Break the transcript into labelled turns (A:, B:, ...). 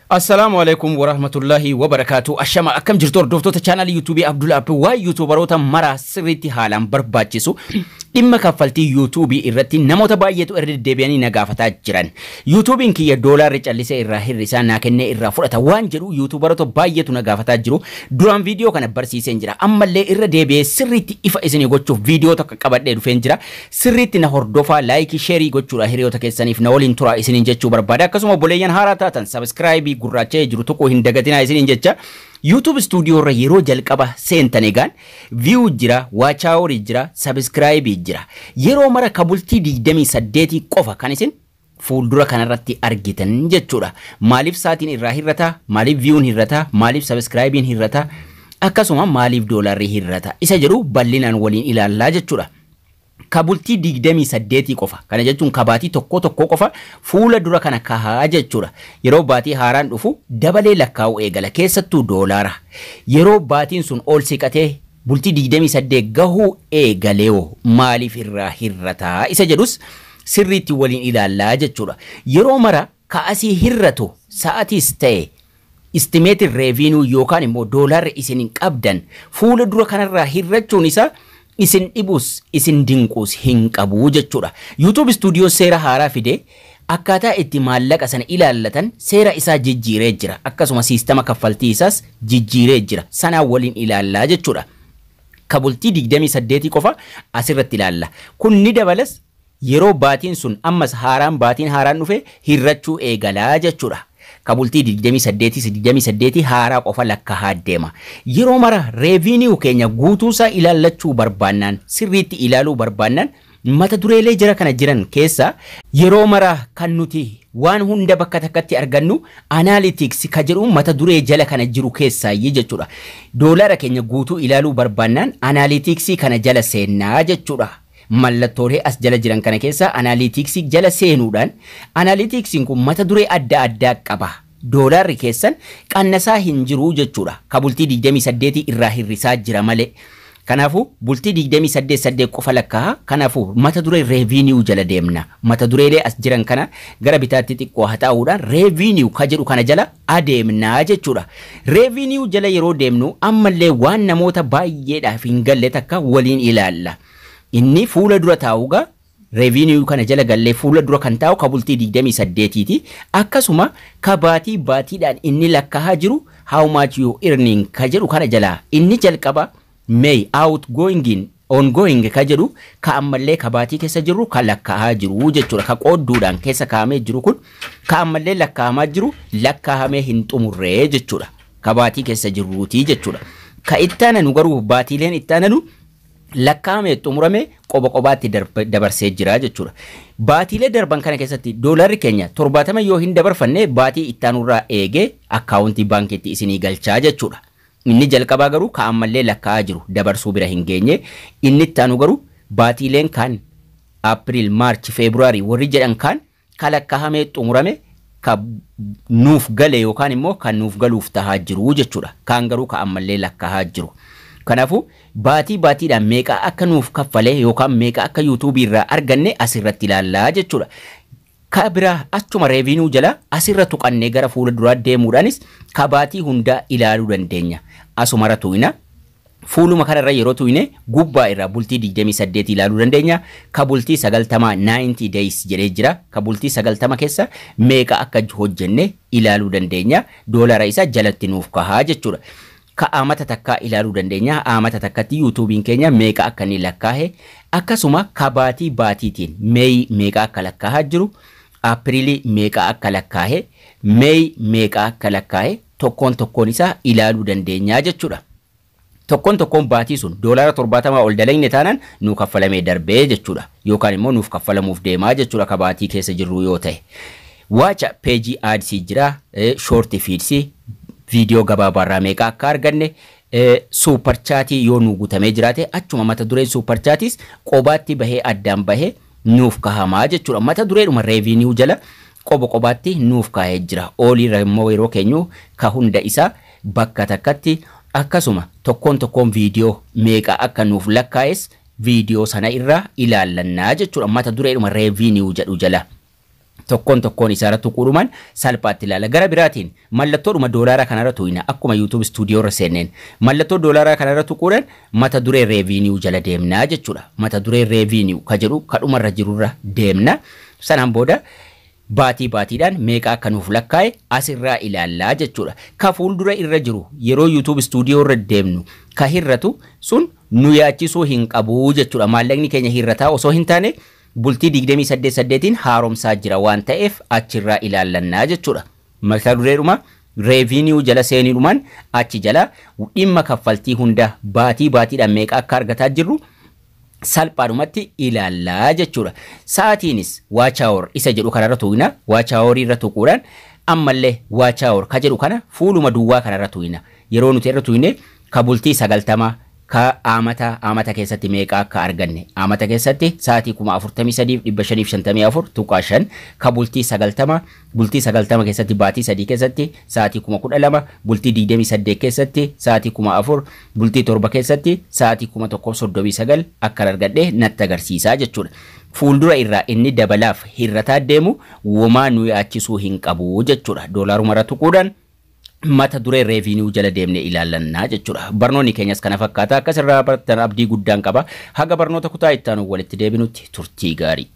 A: Assalamualaikum warahmatullahi wabarakatuh. Ashama akkam jirtu hordoftoota channel YouTube Abdul App waa YouTuberoota mara sirriitti haalaan barbaachisu dhimma kaffaltii YouTube irratti namoota baay'eetu irra deddeebi'anii na gaafataa jiran. YouTubein kiyya doolaarri callisee irraa hir'isaa naa kennee irraa fudhata waan jedhu YouTuberoota baay'eetu na gaafataa jiru. Duraan viidiyoo kana barsiiseen jira. Ammallee irra deebi'ee sirriitti ifa isinii gochuuf viidiyoo tokko qabadhee dhufeen jira. Sirriitti na hordofaa, like, share gochuudha hiriyoota keessaniif na waliin tura isiniin jechuu barbaada. Akkasuma boleeyyan haaraa taatan subscribe gurraacha jiru tokko hin dagatinaa isiniin jecha YouTube studio irra yeroo jalqaba seentan egaan view jira, watch hour jira, subscribe jira. Yeroo mara kabultii 28 qofa kan isin fuuldura kanarratti argitan jechuudha. Maaliif saatiin irraa hirrata, maaliif view'n hirrata, maaliif subscribe'n hirrata, akkasuma maaliif doolaarri hirrata isa jedhu bal'inaan waliin ilaallaa jechuudha. Kabultii 28 qofa kana jechuun kabaatii tokko qofa fuula dura kana kahaa jechuudha. Yeroo baatii haaraan dhufu dabalee lakkaa'u eegala keessattuu doolaara. Yeroo baatiin sun ol siqatee bultii 28 gahuu eegaleeoo maaliif irraa hirrataa isa jedhus sirriitti waliin ilaallaa jechuudha. Yeroo mara kaasii hirratu sa'atiis ta'e estimated revenue yookaan immoo doolaarri isin qabdan fuula dura kanarraa hirrachuun isaa isin dhibus isin dinquus hin qabu jechuudha. YouTube studio seera haaraa fide akkaataa itti maallaqa sana ilaallatan seera isaa jijjiiree jira. Akkasuma siistama kaffaltii isaas jijjiiree jira. Sanaa waliin ilaallaa jechuudha. Kabultii 28 qofa asirratti ilaalla. Kun ni dabalas yeroo baatiin sun ammas baatiin haaraan dhufe hirrachuu eegalaa jechuudha. Kabultii 28 haaraa qofa lakkaa'aa deema. Yeroo mara revenue keenya guutuusaa ilaallachuu barbaannaan sirriitti ilaaluu barbaannaan mata dureelee jira kana jiran keessa yeroo mara kan nuti waan hunda bakka takkatti argannu analytics ka jedhu mata duree jala kana jiru keessaa jechuudha. Doolaara keenya guutuu ilaaluu barbaannaan analytics kana jala seennaa jechuudha. Mallattoolee as jala jiran kana keessa analytics jala seenuudhaan analytics kun mata duree adda addaa qaba. Doolaarri keessan qannasaa hin jiru jechuudha. Kabultii 28 irraa hirrisaa jira malee. Kanaafuu bultii 28 qofa lakkaa'aa. Kanaafuu mata duree revenue jala deemna. Mata dureelee as jiran kana gara bitaatti xiqqoo haxaa'uudhaan revenue ka jedhu kana jala adeemnaa jechuudha. Revenue jala yeroo deemnu ammallee waan namoota baay'eedhaaf hin galle takka waliin ilaalla. Inni fuula dura taa'uuga revenue kana jala gallee fuula dura kan taa'u kabultii 28ti. Akkasuma kabaatii baatiidhaan inni lakkaa'aa jiru how much you earning ka jedhu kana jala inni jalqaba may outgoing ongoing ka jedhu ka ammallee kabaatii keessa jiru ka lakkaa'aa jiru jechuudha. Ka qoodduudhaan keessa kaa'amee jiru kun ka ammallee lakkaa'amaa jiru lakkaa'amee hin xumurree jechuudha. Kabaatii keessa jiruutii jechuudha. Ka ittaananu garuu baatiileen ittaananu lakkaa'amee xumurame qobaatti dabarsee jira jechuudha. Baatiilee darban kana keessatti doolaarri keenya 70 yoo hin dabarfanne baatii ittaanurraa eegee akkaawuntii baankiitti isinii galchaa jechuudha. Inni jalqabaa garuu ka ammallee lakkaa'aa jiru dabarsuu bira hin geenye. Inni ittaanu garuu baatiileen kan April, March, February warri jedhan kan ka lakkaa'amee xumurame ka nuuf gale yookaan immoo kan nuuf galuuf tahaa jiru jechuudha. Kaan garuu ka ammallee lakkaa'aa jiru. Kanaafuu baatiidhaan meeqa akka nuuf kaffalee yookaan meeqa akka YouTube irraa arganne asirratti ilaallaa jechuudha. Ka biraa achuma revenue jala asirra tuqannee gara fuula duraa deemuudhaanis ka baatii hundaa ilaaluu dandeenya. Asuma tuqina fuuluma kanarra yeroo tuqine gubbaa irraa bultii 28 ilaaluu dandeenya. Ka bultii 90 days jedhee jira. Ka bultii 90 keessa meeqa akka hojjenne ilaaluu dandeenya. Doolaara isaa jalatti nuuf kahaa jechuudha. Ka amata takka ilaaluu dandeenya. Amata takkatti YouTubein keenya meeqa akka ni lakkaa'e. Akkasuma ka baatiitiin May meeqa akka lakkaa'aa jiru, April meeqa akka lakkaa'e, May meeqa akka lakkaa'e tokkoon isaa ilaaluu dandeenya jechuudha. Tokkoon baatii sun doolaara 70 ol dalagne taanaan nuuf kaffalamee darbee jechuudha. Yookaan immoo nuuf kaffalamuuf deemaa jechuudha ka baatii keessa jirru yoo ta'e. Watch page ads jira, short feeds video gabaabarraa meeqa akka arganne super chat yoo nu guutamee jiraate achuma mata duree super chatis qobaatti bahee addaan bahee nuuf kahamaa jechuudha. Mata dureedhuma revenue jala qobaatti nuuf kaa'ee jira. Ooliirra immoo yeroo keenyu ka hunda isaa bakka takkatti akkasuma tokkoon video meeqa akka nuuf lakkaa'es video sana irraa ilaallannaa jechuudha. Mata dureedhuma revenue jedhu jala. tokkoon isaarra tuquudhumaan salphaatti ilaala. Gara biraatiin mallattoodhuma doolaaraa kanarra tuqina akkuma YouTube studio irra seenneen mallattoo doolaaraa kanarra tuquudhaan mata duree revenue jala deemnaa jechuudha. Mata duree revenue ka jedhu kadhumarra jirurra deemna. Sanaan booda baatiidhaan meeqa akka nuuf lakkaa'e asirraa ilaallaa jechuudha. Ka fuuldura irra jiru yeroo YouTube studio irra deemnu ka hirratu sun nu yaachisuu hin qabu jechuudha. Maallaqni keenya hirrataa osoo hin taane bultii 28 haaromsaa jira waan ta'eef achirraa ilaallannaa jechuudha. Mata dureedhuma revenue jala seeniidhumaan achi jala dhimma kaffaltii hunda baatiidhaan meeqa akka argataa jirru salphaadhumatti ilaallaa jechuudha. Sa'aatiinis watch hour isa jedhu kanarra tuqina. Watch hour irra tuquudhaan ammallee watch hour ka jedhu kana fuuluma duwwaa kanarra tuqina. Yeroo nuti irra tuqine ka bultii 90 ka amata keessatti meeqa akka arganne amata keessatti sa'aatii 43,554 tuqaa 5 ka bultii 90 keessatti baatii 3 keessatti sa'aatii 12,000 bultii 28 keessatti sa'aatii 4,000 bultii 7 keessatti sa'aatii 1,139 akka argadhe natti agarsiisaa jechuudha. Fuuldura irraa inni dabalaaf hirrataa deemu womaa nu yaachisuu hin qabu jechuudha. Doolaaruma irra tuquudhaan mata duree revenue jala deemne ilaallannaa jechuudha. Barnoonni keenyas kana fakkaata. Akkasirraa baratan abdii guddaan qaba. Haga barnoota kutaa itti aanu walitti deebinutti turtii gaarii.